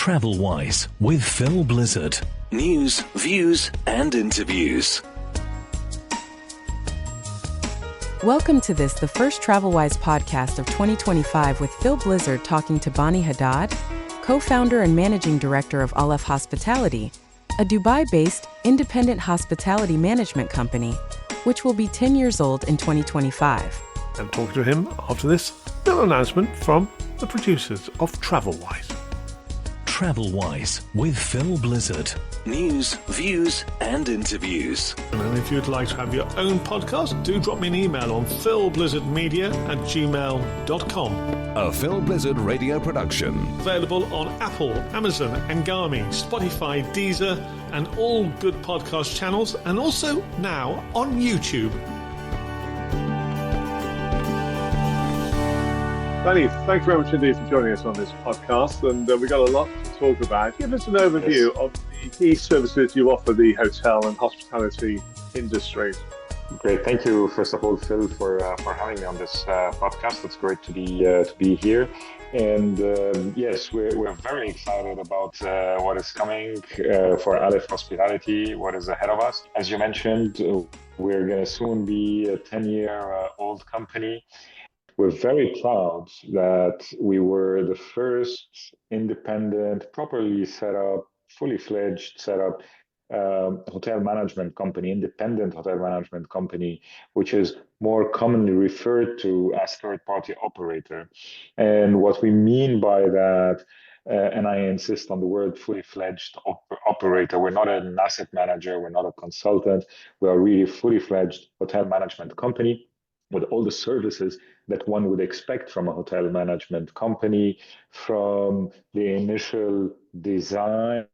TravelWise with Phil Blizzard. News, views, and interviews. Welcome to the first TravelWise podcast of 2025 with Phil Blizzard talking to Bani Haddad, co-founder and managing director of Aleph Hospitality, a Dubai-based independent hospitality management company, which will be 10 years old in 2025. And talking to him after this little announcement from the producers of TravelWise. TravelWise with Phil Blizzard. News, views, and interviews. And if you'd like to have your own podcast, do drop me an email on philblizzardmedia@gmail.com. A Phil Blizzard radio production. Available on Apple, Amazon, Angami, Spotify, Deezer, and all good podcast channels, and also now on YouTube. Bani, thank you very much indeed for joining us on this podcast, and we've got a lot to talk about. Give us an overview of the key services you offer the hotel and hospitality industry. Great, thank you first of all, Phil, for having me on this podcast. It's great to be here, and yes, we're very excited about what is coming for Aleph Hospitality, what is ahead of us. As you mentioned, we're going to soon be a 10-year-old company. We're very proud that we were the first independent, properly set up, fully fledged set up hotel management company, independent hotel management company, which is more commonly referred to as third-party operator. And what we mean by that, and I insist on the word fully fledged operator, we're not an asset manager, we're not a consultant, we are really fully fledged hotel management company with all the services that one would expect from a hotel management company, from the initial design,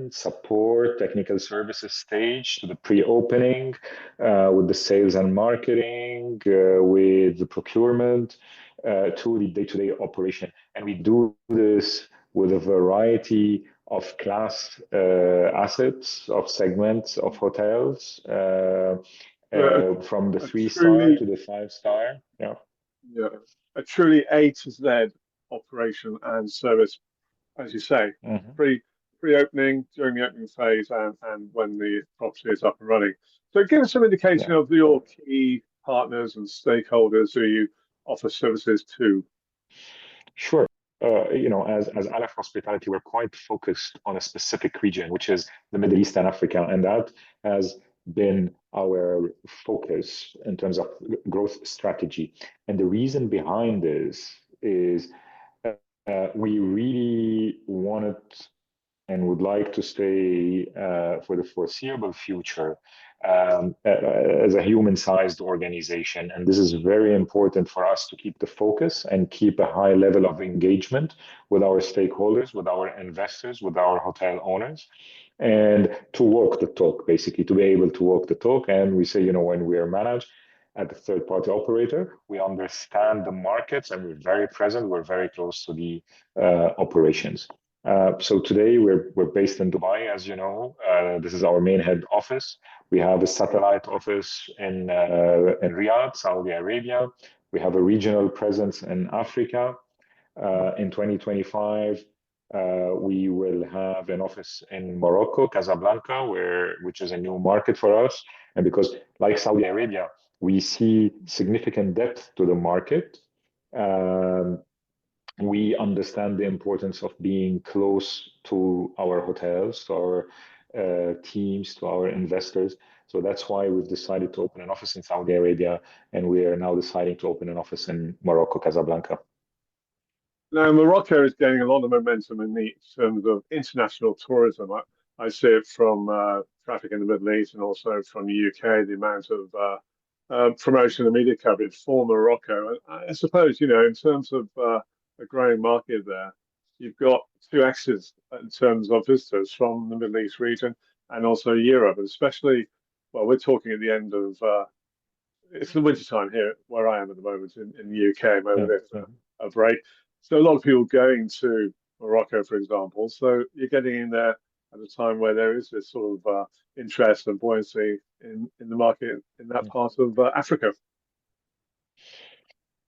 support, technical services stage to the pre-opening, with the sales and marketing, with the procurement, to the day-to-day operation. And we do this with a variety of class assets, of segments of hotels, from the 3-star to the 5-star. Yeah, a truly A to Z operation and service, as you say, pre-opening, during the opening phase, and when the property is up and running. So give us some indication of your key partners and stakeholders who you offer services to. Sure. As Aleph Hospitality, we're quite focused on a specific region, which is the Middle East and Africa, and that has been our focus in terms of growth strategy. And the reason behind this is we really wanted and would like to stay for the foreseeable future as a human-sized organization. And this is very important for us to keep the focus and keep a high level of engagement with our stakeholders, with our investors, with our hotel owners, and to walk the talk, basically, to be able to walk the talk. And we say, when we are managed at the third-party operator, we understand the markets and we're very present, we're very close to the operations. So today we're based in Dubai, as you know. This is our main head office. We have a satellite office in Riyadh, Saudi Arabia. We have a regional presence in Africa. In 2025, we will have an office in Morocco, Casablanca, which is a new market for us. And because, like Saudi Arabia, we see significant depth to the market, we understand the importance of being close to our hotels, to our teams, to our investors. So that's why we've decided to open an office in Saudi Arabia, and we are now deciding to open an office in Morocco, Casablanca. Now, Morocco is gaining a lot of momentum in the terms of international tourism. I see it from traffic in the Middle East and also from the UK, the amount of promotion and media coverage for Morocco. I suppose, in terms of a growing market there, you've got two axes in terms of visitors from the Middle East region and also Europe, and especially, we're talking at the end of, it's the winter time here where I am at the moment in the UK, over a break. So a lot of people going to Morocco, for example. So you're getting in there at a time where there is this sort of interest and buoyancy in the market in that part of Africa.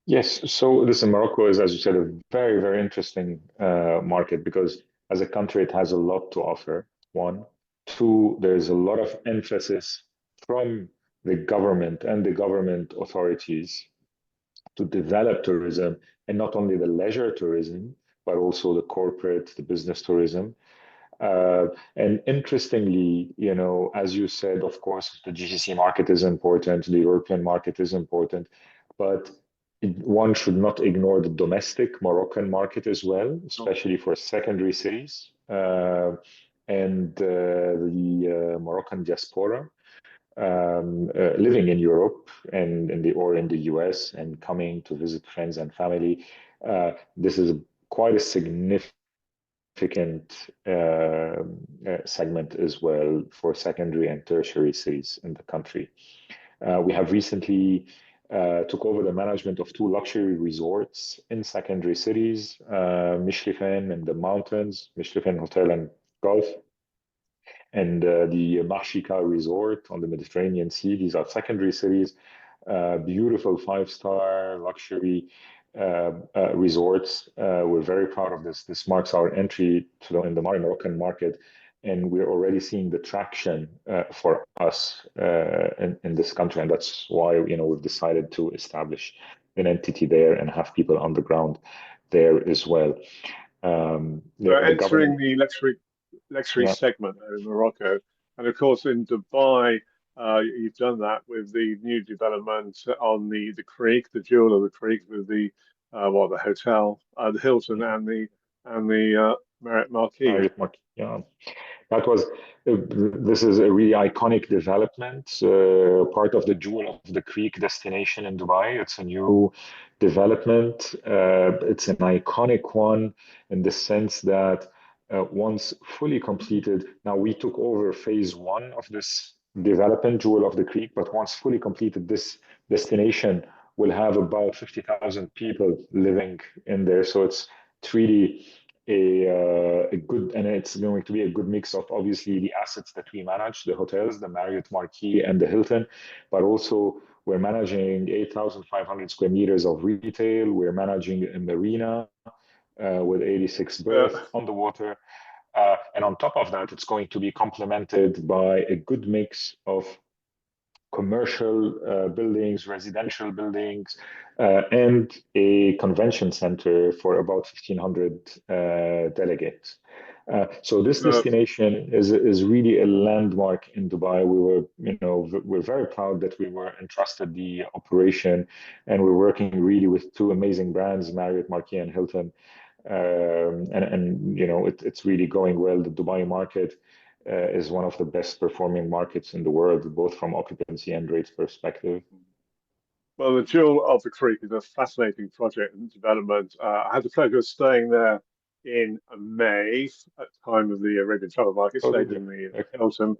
Yes, so listen, Morocco is, as you said, a very, very interesting market because as a country, it has a lot to offer. One. Two, there's a lot of emphasis from the government and the government authorities to develop tourism, and not only the leisure tourism, but also the corporate, the business tourism. Uh, and interestingly, as you said, of course, the GCC market is important, the European market is important, but one should not ignore the domestic Moroccan market as well, especially for secondary cities and the Moroccan diaspora living in Europe and or in the US and coming to visit friends and family. This is quite a significant segment as well for secondary and tertiary cities in the country. We have recently took over the management of 2 luxury resorts in secondary cities, Mishlifen in the mountains, Mishlifen Hotel and Golf, and the Marshika Resort on the Mediterranean Sea. These are secondary cities, beautiful 5-star luxury resorts. We're very proud of this. This marks our entry in the Moroccan market, and we're already seeing the traction for us in this country, and that's why we've decided to establish an entity there and have people on the ground there as well. Entering the luxury segment there in Morocco, and of course in Dubai, you've done that with the new development on the creek, the jewel of the creek, with the hotel, the Hilton, and the Marriott Marquis. Yeah, this is a really iconic development, part of the Jewel of the Creek destination in Dubai. It's a new development. It's an iconic one in the sense that once fully completed, now we took over phase 1 of this development, Jewel of the Creek, but once fully completed, this destination will have about 50,000 people living in there. So it's really a good, and it's going to be a good mix of obviously the assets that we manage, the hotels, the Marriott Marquis and the Hilton, but also we're managing 8,500 square meters of retail. We're managing a marina with 86 berths on the water. And on top of that, it's going to be complemented by a good mix of commercial buildings, residential buildings, and a convention center for about 1,500 delegates. So this destination is really a landmark in Dubai. We're very proud that we were entrusted the operation, and we're working really with 2 amazing brands, Marriott Marquis and Hilton. It's really going well. The Dubai market is one of the best performing markets in the world, both from occupancy and rates perspective. Well, the Jewel of the Creek is a fascinating project and development. I had the pleasure of staying there in May at the time of the Arabian Travel Market, stayed in the Hilton.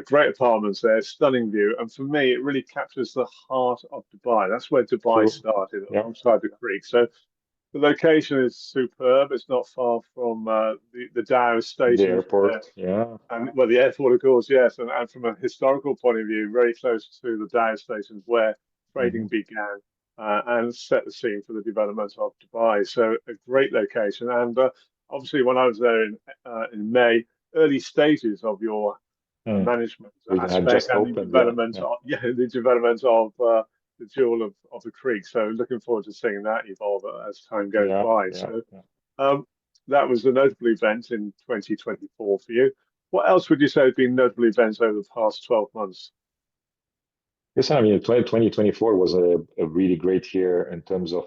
Great apartments there, stunning view. And for me, it really captures the heart of Dubai. That's where Dubai started, alongside the creek. So the location is superb. It's not far from the Dow station. The airport, yeah. And the airport, of course, yes. And from a historical point of view, very close to the Dow station where trading began and set the scene for the development of Dubai. So a great location. And obviously, when I was there in May, early stages of your management aspect and the development the development of the Jewel of the Creek. So looking forward to seeing that evolve as time goes by. That was a notable event in 2024 for you. What else would you say has been notable events over the past 12 months? Yes, I mean, 2024 was a really great year in terms of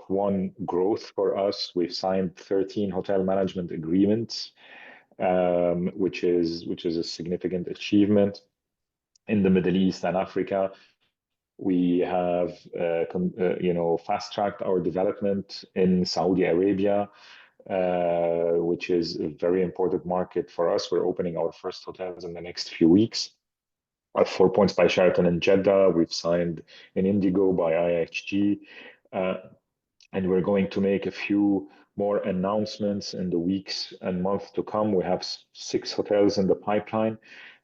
growth for us. We've signed 13 hotel management agreements, which is a significant achievement in the Middle East and Africa. We have, fast-tracked our development in Saudi Arabia, which is a very important market for us. We're opening our first hotels in the next few weeks. 4 Points by Sheraton in Jeddah. We've signed an Indigo by IHG, and we're going to make a few more announcements in the weeks and months to come. We have 6 hotels in the pipeline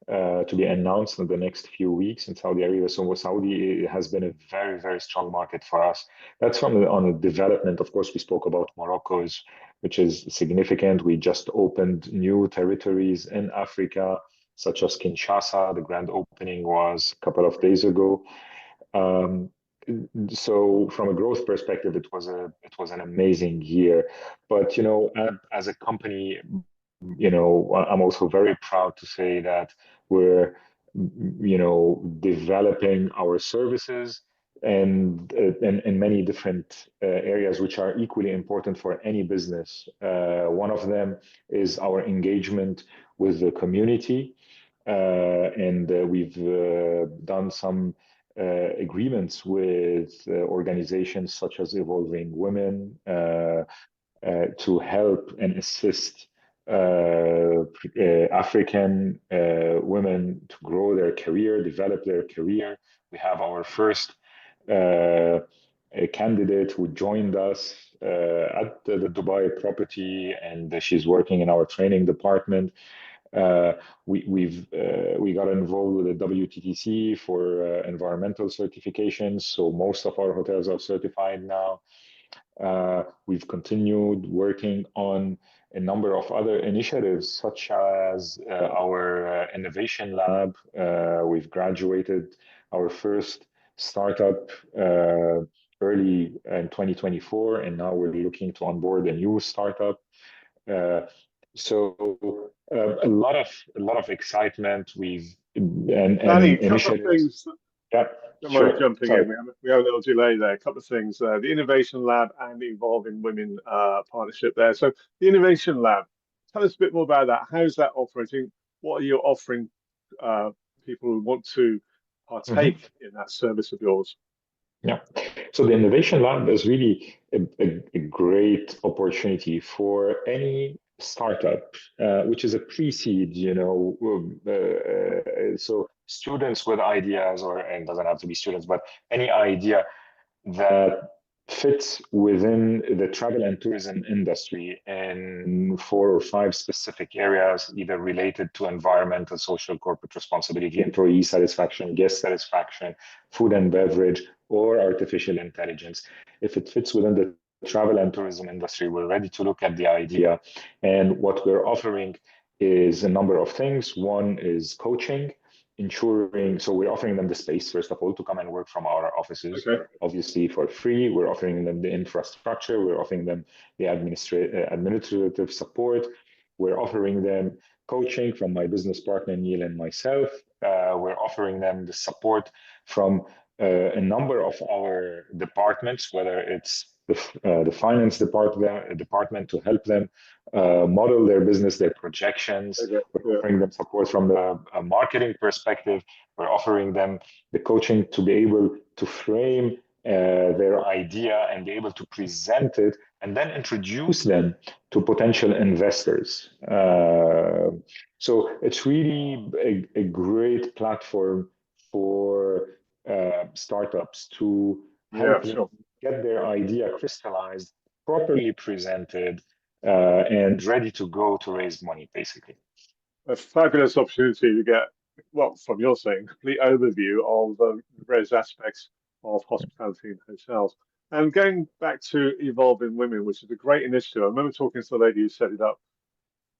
to be announced in the next few weeks in Saudi Arabia. So Saudi has been a very, very strong market for us. That's on the development. Of course, we spoke about Morocco's which is significant. We just opened new territories in Africa, such as Kinshasa. The grand opening was a couple of days ago. Um, so from a growth perspective, it was an amazing year. But as a company, I'm also very proud to say that we're, developing our services and in many different areas which are equally important for any business. One of them is our engagement with the community, and we've done some agreements with organizations such as Evolvin Women to help and assist African women to grow their career, develop their career. We have our first a candidate who joined us at the Dubai property, and she's working in our training department. We got involved with the WTTC for environmental certifications, so most of our hotels are certified now. We've continued working on a number of other initiatives, such as our innovation lab. We've graduated our first startup early in 2024, and now we're looking to onboard a new startup. A lot of excitement. Danny, a couple of initiatives. things. Yeah, Don't sure. mind jumping Sorry. in. We have a little delay there. A couple of things. The Innovation Lab and the Evolving Women partnership there. So the Innovation Lab, tell us a bit more about that. How's that operating? What are you offering people who want to partake in that service of yours? Yeah. So the Innovation Lab is really a great opportunity for any startup, which is a pre-seed, so students with ideas, and doesn't have to be students, but any idea that fits within the travel and tourism industry in 4 or 5 specific areas, either related to environmental, social, corporate responsibility, employee satisfaction, guest satisfaction, food and beverage, or artificial intelligence. If it fits within the travel and tourism industry, we're ready to look at the idea. And what we're offering is a number of things. One is coaching, so we're offering them the space, first of all, to come and work from our offices, obviously for free. We're offering them the infrastructure. We're offering them the administrative support. We're offering them coaching from my business partner, Neil, and myself. We're offering them the support from a number of our departments, whether it's the finance department to help them model their business, their projections. We're offering them support from the marketing perspective. We're offering them the coaching to be able to frame their idea and be able to present it and then introduce them to potential investors. So it's really a great platform for startups to help them get their idea crystallized, properly presented, and ready to go to raise money, basically. A fabulous opportunity to get, well, from your saying, complete overview of the various aspects of hospitality and hotels. And going back to Evolving Women, which is a great initiative. I remember talking to the lady who set it up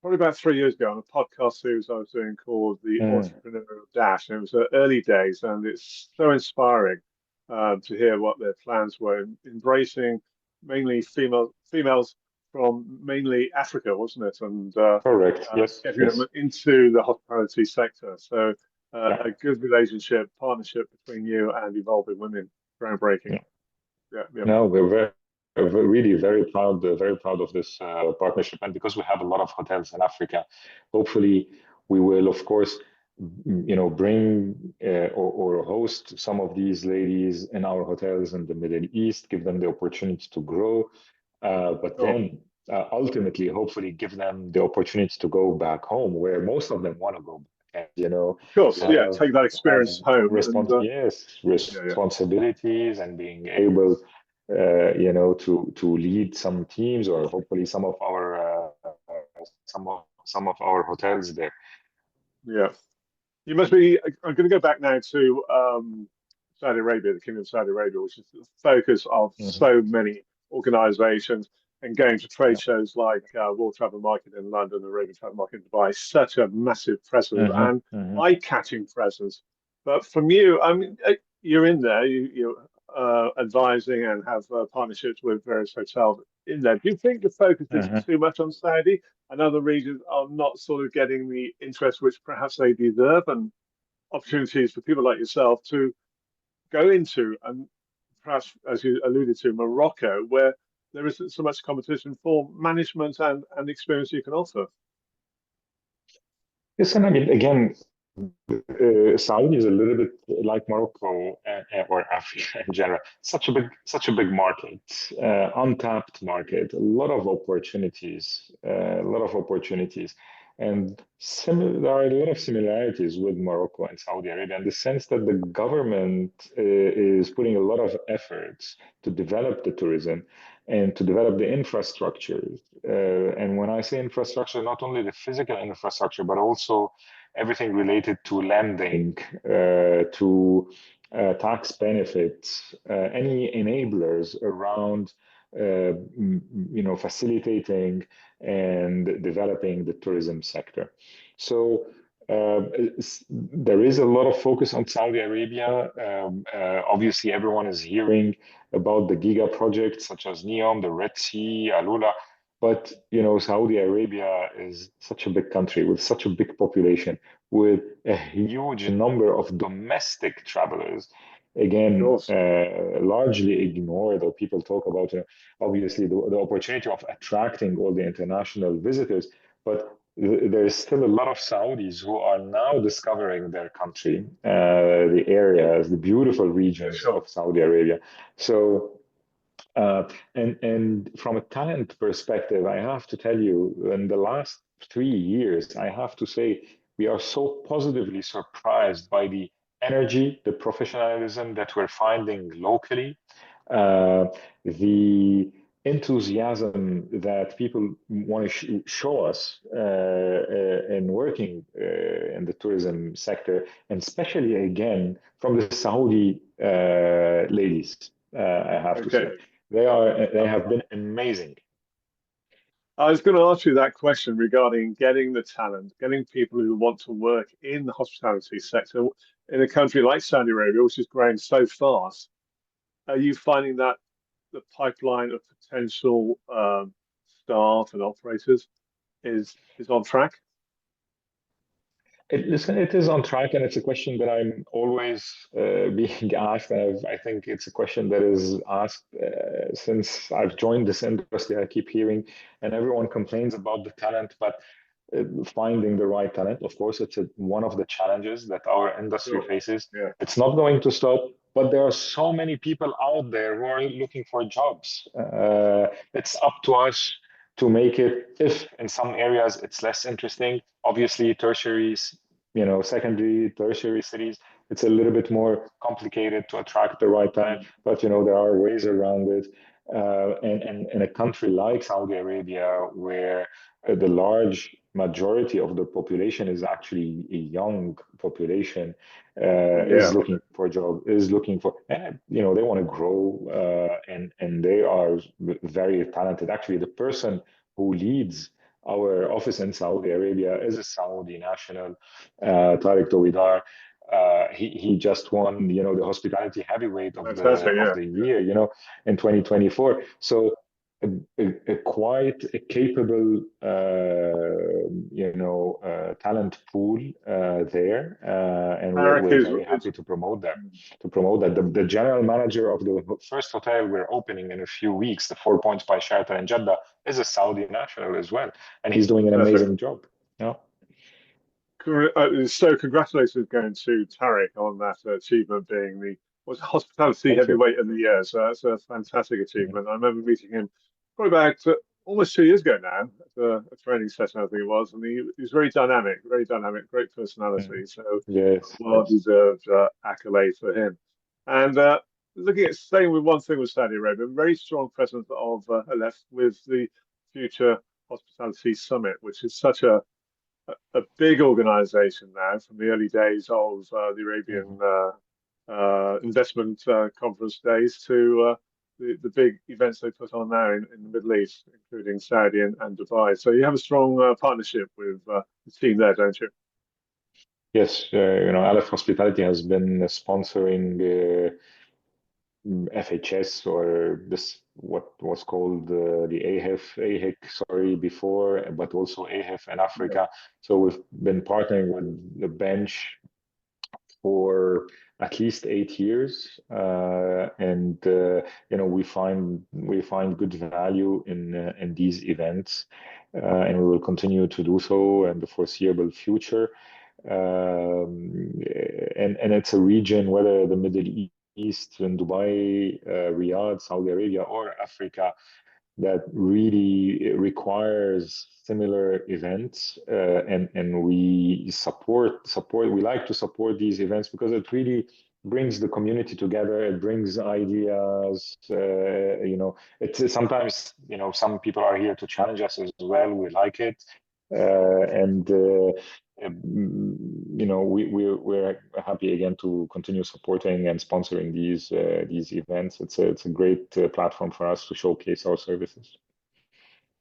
probably about 3 years ago on a podcast series I was doing called The Entrepreneurial Dash. And it was early days, and it's so inspiring to hear what their plans were, embracing mainly females from mainly Africa, wasn't it? And correct, yes, getting them into the hospitality sector. So a good partnership between you and Evolving Women, groundbreaking. No, we're really very proud of this partnership, and because we have a lot of hotels in Africa, hopefully we will, of course, bring or host some of these ladies in our hotels in the Middle East, give them the opportunity to grow, but then ultimately, hopefully, give them the opportunity to go back home, where most of them want to go back. Of course, take that experience home. Responsibilities and being able, to lead some teams, or hopefully some of our hotels there. Yeah, you must be. I'm going to go back now to Saudi Arabia, the Kingdom of Saudi Arabia, which is the focus of so many organizations. and going to trade shows like World Travel Market in London, the Arabian Travel Market in Dubai, such a massive presence and eye-catching presence. But from you, I mean, you're in there, you're advising and have partnerships with various hotels in there. Do you think the focus is too much on Saudi and other regions are not sort of getting the interest which perhaps they deserve, and opportunities for people like yourself to go into, and perhaps, as you alluded to, Morocco, where there isn't so much competition for management and experience you can offer? Yes, and I mean, again, Saudi is a little bit like Morocco or Africa in general. Such a big market, untapped market, a lot of opportunities, and there are a lot of similarities with Morocco and Saudi Arabia in the sense that the government is putting a lot of efforts to develop the tourism and to develop the infrastructure. And when I say infrastructure, not only the physical infrastructure, but also everything related to lending, to tax benefits, any enablers around, facilitating and developing the tourism sector. So there is a lot of focus on Saudi Arabia. Obviously, everyone is hearing about the giga projects such as NEOM, the Red Sea, Alula. But Saudi Arabia is such a big country with such a big population, with a huge number of domestic travelers. Again, largely ignored, or people talk about, obviously the opportunity of attracting all the international visitors, but there's still a lot of Saudis who are now discovering their country, the areas, the beautiful regions of Saudi Arabia. So. And from a talent perspective, I have to tell you, in the last 3 years, I have to say, we are so positively surprised by the energy, the professionalism that we're finding locally, the enthusiasm that people want to show us in working in the tourism sector, and especially again from the Saudi ladies, I have to say. They have been amazing. I was going to ask you that question regarding getting the talent, getting people who want to work in the hospitality sector in a country like Saudi Arabia, which is growing so fast. Are you finding that the pipeline of potential staff and operators is on track? Listen, it is on track, and it's a question that I'm always being asked. And I think it's a question that is asked since I've joined this industry. I keep hearing, and everyone complains about the talent, but finding the right talent, of course, it's one of the challenges that our industry faces. Yeah. It's not going to stop, but there are so many people out there who are looking for jobs. It's up to us to make it, if in some areas it's less interesting, obviously tertiaries, secondary, tertiary cities, it's a little bit more complicated to attract the right talent, but there are ways around it. And in a country like Saudi Arabia, where the large majority of the population is actually a young population, is looking for a job, is looking for, they want to grow, and they are very talented. Actually, the person who leads our office in Saudi Arabia is a Saudi national, Tariq Towidar. He just won, the hospitality heavyweight of the year, in 2024. So a quite a capable, talent pool there, and we're very happy to promote that. The general manager of the first hotel we're opening in a few weeks, the 4 Points by Sheraton in Jeddah, is a Saudi national as well, and he's doing an amazing job. Yeah. So congratulations going to Tariq on that achievement, being the hospitality heavyweight of the year. So that's a fantastic achievement. I remember meeting him probably back almost 2 years ago now at a training session, I think it was, and he's very dynamic, great personality. So well-deserved accolade for him. And staying with one thing with Saudi Arabia, very strong presence of Aleph with the Future Hospitality Summit, which is such a big organization now, from the early days of the Arabian investment conference days to the big events they put on there in the Middle East, including Saudi and Dubai. So you have a strong partnership with the team there, don't you? Yes, Aleph Hospitality has been sponsoring FHS, or this what was called the AHIF, sorry, before, but also AHIF in Africa. So we've been partnering with the bench for at least 8 years, and we find good value in these events, and we will continue to do so in the foreseeable future. And it's a region, whether the Middle East, in Dubai, Riyadh, Saudi Arabia, or Africa, that really requires similar events, and we like to support these events because it really brings the community together. It brings ideas. It's sometimes, some people are here to challenge us as well. We like it, and we're happy again to continue supporting and sponsoring these events. It's a great platform for us to showcase our services.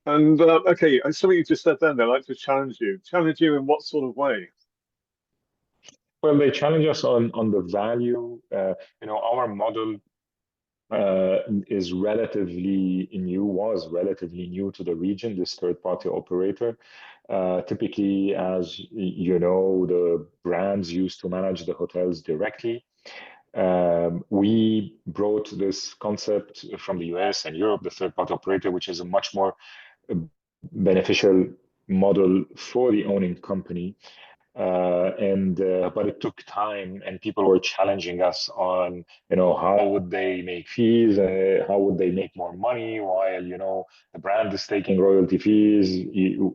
And okay, and something you just said then, they like to challenge you. Challenge you in what sort of way? Well, they challenge us on the value. Our model was relatively new to the region, this third-party operator. Typically, as you know, the brands used to manage the hotels directly. We brought this concept from the US and Europe, the third-party operator, which is a much more beneficial model for the owning company. But it took time, and people were challenging us on, how would they make fees, how would they make more money while, the brand is taking royalty fees,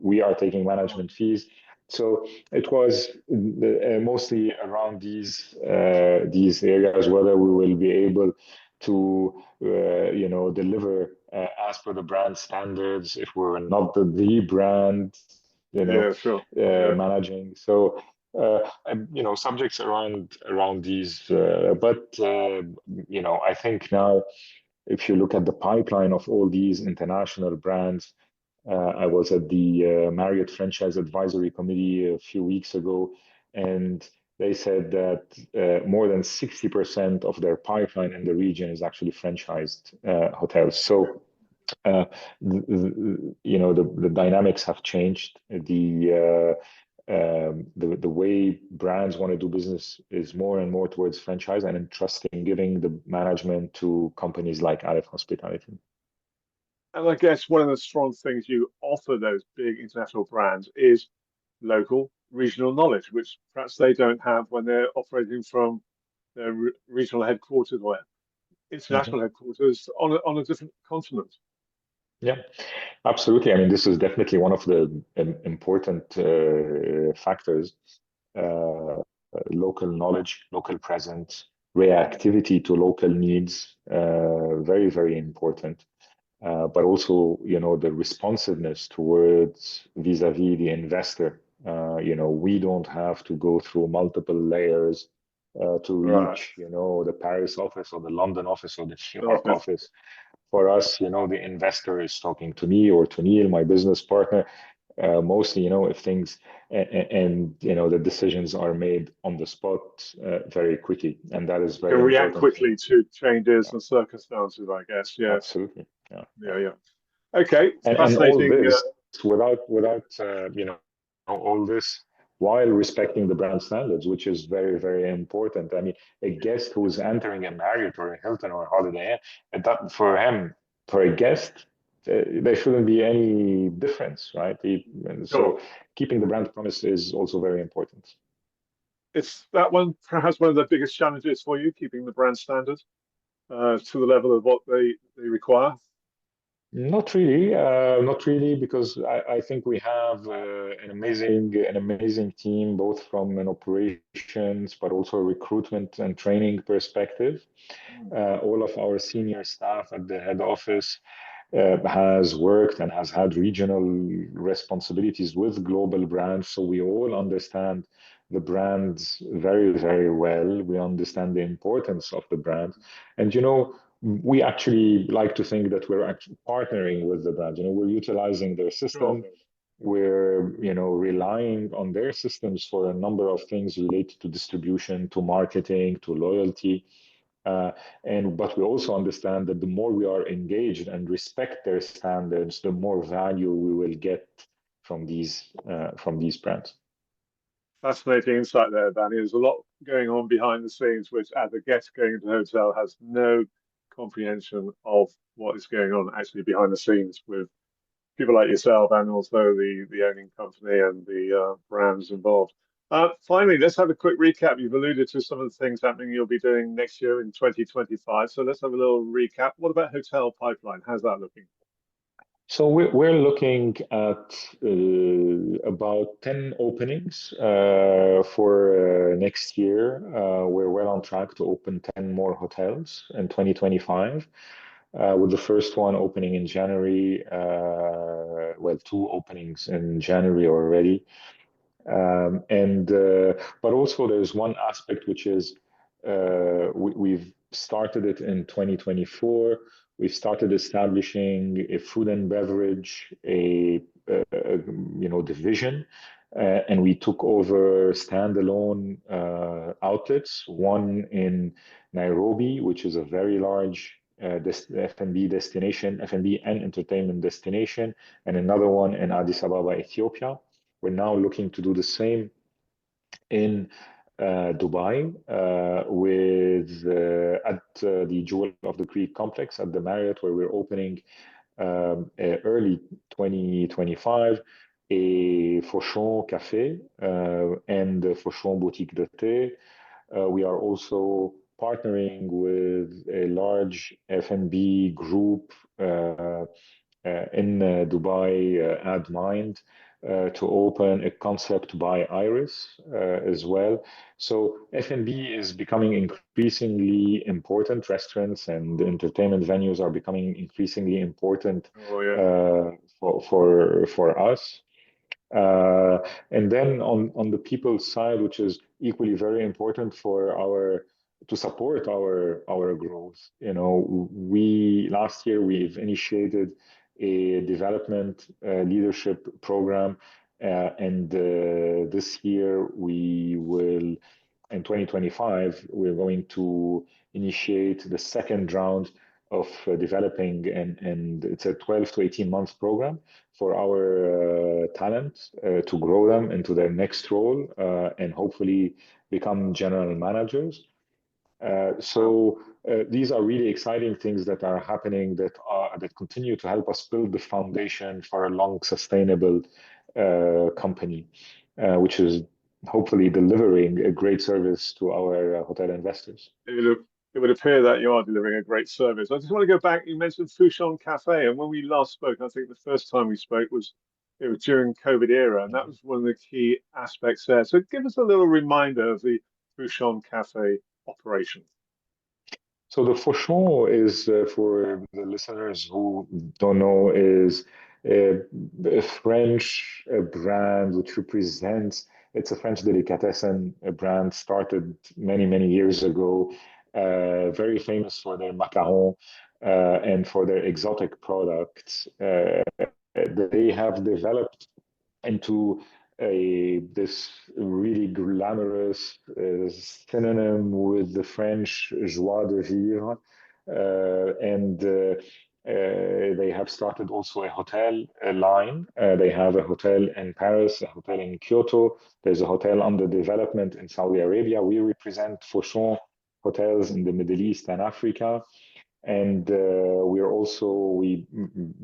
we are taking management fees. So it was mostly around these areas, whether we will be able to, deliver as per the brand standards if we're not the brand, Yeah, sure. Yeah. managing. So, subjects around these. But I think now, if you look at the pipeline of all these international brands, I was at the Marriott Franchise Advisory Committee a few weeks ago, and they said that more than 60% of their pipeline in the region is actually franchised hotels. So the dynamics have changed. The way brands want to do business is more and more towards franchise and entrusting, giving the management to companies like Aleph Hospitality. And I guess one of the strong things you offer those big international brands is local, regional knowledge, which perhaps they don't have when they're operating from their regional headquarters or international headquarters on a different continent. Yeah, absolutely. I mean, this is definitely one of the important factors. Local knowledge, local presence, reactivity to local needs, very, very important. But also, the responsiveness towards vis-a-vis the investor. We don't have to go through multiple layers to Right. reach, the Paris office or the London office or the New York office. For us, the investor is talking to me or to Neil, my business partner. Mostly, if things and the decisions are made on the spot very quickly, and that is very You react important. quickly to changes and circumstances, I guess. Yes. Absolutely. Yeah. Yeah. Okay. And all Fascinating. this without all this while respecting the brand standards, which is very, very important. I mean, a guest who's entering a Marriott or a Hilton or a Holiday Inn, that for a guest, there shouldn't be any difference, right? And so keeping the brand promise is also very important. It's that one perhaps one of the biggest challenges for you, keeping the brand standard to the level of what they require. Not really, because I think we have an amazing team, both from an operations but also a recruitment and training perspective. All of our senior staff at the head office has worked and has had regional responsibilities with global brands, so we all understand the brands very, very well. We understand the importance of the brand, and we actually like to think that we're actually partnering with the brand. We're utilizing their Sure. system. We're, relying on their systems for a number of things related to distribution, to marketing, to loyalty. Uh, but we also understand that the more we are engaged and respect their standards, the more value we will get from these brands. Fascinating insight there, Danny. There's a lot going on behind the scenes, which as a guest going into the hotel has no comprehension of what is going on actually behind the scenes with people like yourself and also the owning company and the brands involved. Finally, let's have a quick recap. You've alluded to some of the things happening you'll be doing next year in 2025. So let's have a little recap. What about hotel pipeline? How's that looking? So we're looking at about 10 openings for next year. We're well on track to open 10 more hotels in 2025, with the first one opening in January, well, two openings in January already. But also there's one aspect which is we've started it in 2024. We've started establishing a food and beverage division, and we took over standalone outlets. One in Nairobi, which is a very large F&B destination, F&B and entertainment destination, and another one in Addis Ababa, Ethiopia. We're now looking to do the same in Dubai at the Jewel of the Creek complex at the Marriott, where we're opening early 2025 a Fauchon Café and Fauchon Boutique de Thé. We are also partnering with a large F&B group in Dubai, AddMind, to open a concept by Iris as well. So F&B is becoming increasingly important. Restaurants and entertainment venues are becoming increasingly important for us. And then on the people side, which is equally very important to support our growth. We last year we've initiated a development leadership program, and this year in 2025 we're going to initiate the second round of developing, and it's a 12 to 18 months program for our talent to grow them into their next role and hopefully become general managers. So these are really exciting things that are happening that continue to help us build the foundation for a long, sustainable company, which is hopefully delivering a great service to our hotel investors. It would appear that you are delivering a great service. I just want to go back. You mentioned Fauchon Cafe, and when we last spoke, I think the first time we spoke was during COVID era, and that was one of the key aspects there. So give us a little reminder of the Fauchon Cafe operation. So the Fauchon is, for the listeners who don't know, is a French brand which represents, it's a French delicatessen brand started many, many years ago, very famous for their macarons and for their exotic products. They have developed into this really glamorous synonym with the French joie de vivre. And they have started also a hotel line. They have a hotel in Paris, a hotel in Kyoto. There's a hotel under development in Saudi Arabia. We represent Fauchon hotels in the Middle East and Africa. And we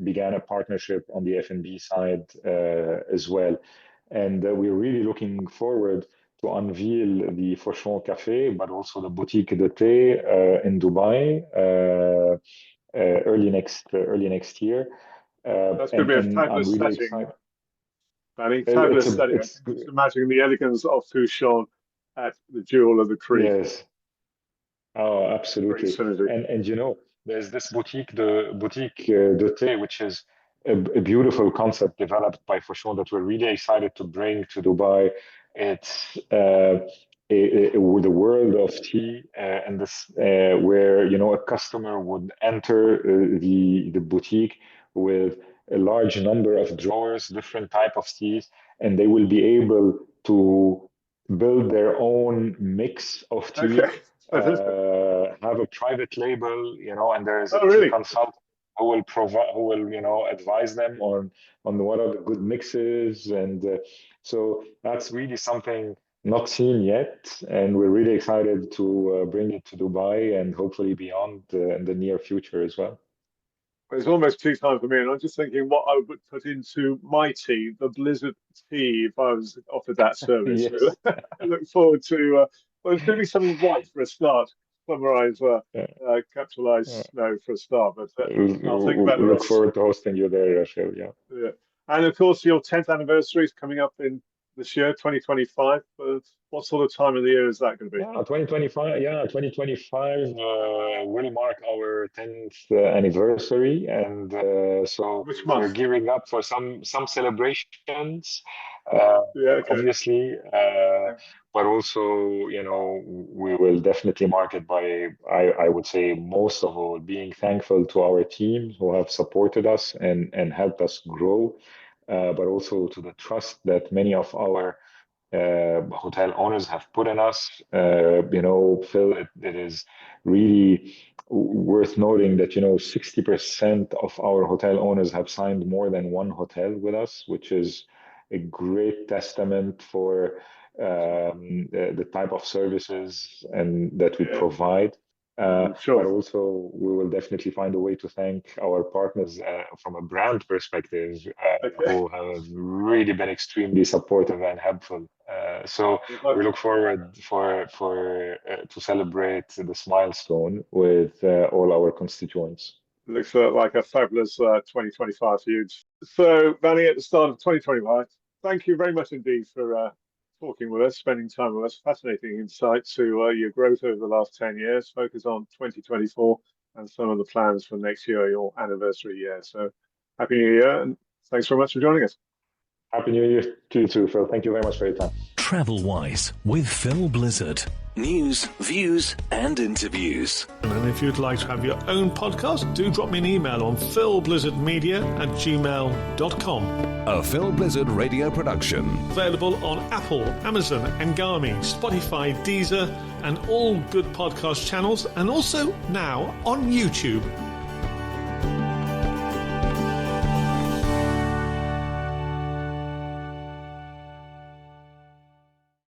began a partnership on the F&B side as well. And we're really looking forward to unveil the Fauchon Café, but also the Boutique de Thé in Dubai early next year. That's going to be a fabulous I'm really setting, excited. Danny. Fabulous setting. Just imagining the elegance of Fauchon at the Jewel of the Creek. Yes. Oh, absolutely. And there's this boutique de thé, which is a beautiful concept developed by Fauchon that we're really excited to bring to Dubai. It's the world of tea, and this where a customer would enter the boutique with a large number of drawers, different type of teas, and they will be able to build their own mix of tea, Okay. have a private label, and there is a Oh, tea really? consultant who will provide, who will, advise them on what are the good mixes, and so that's really something not seen yet, and we're really excited to bring it to Dubai and hopefully beyond in the near future as well. It's almost tea time for me, and I'm just thinking what I would put into my tea, the Blizzard tea, if I was offered that service. Yes. I look forward to, well, it's going to be something white for a start, summarize, capitalize snow for a start, but I'll think about the Look rest. forward to hosting you there, Rachel. Yeah. Yeah. And of course, your 10th anniversary is coming up in this year, 2025. What sort of time of the year is that going to be? Yeah, 2025. Yeah, 2025 will mark our 10th anniversary, and so Which we're month? gearing up for some celebrations, Yeah, okay. obviously, but also, we will definitely mark it by, I would say, most of all, being thankful to our team who have supported us and helped us grow, but also to the trust that many of our hotel owners have put in us. Phil, it is really worth noting that 60% of our hotel owners have signed more than one hotel with us, which is a great testament for the type of services and that we Yeah, provide. I'm But sure. also, we will definitely find a way to thank our partners from a brand perspective, Okay. who have really been extremely supportive and helpful. So we look forward to celebrate this milestone with all our constituents. Looks like a fabulous 2025 for you. So, Bani, at the start of 2025, thank you very much indeed for talking with us, spending time with us. Fascinating insight to your growth over the last 10 years. Focus on 2024 and some of the plans for next year, your anniversary year. So, Happy New Year, and thanks very much for joining us. Happy New Year to you too, Phil. Thank you very much for your time. TravelWise with Phil Blizzard. News, views, and interviews. And if you'd like to have your own podcast, do drop me an email on philblizzardmedia@gmail.com. A Phil Blizzard radio production. Available on Apple, Amazon, Ngami, Spotify, Deezer, and all good podcast channels, and also now on YouTube.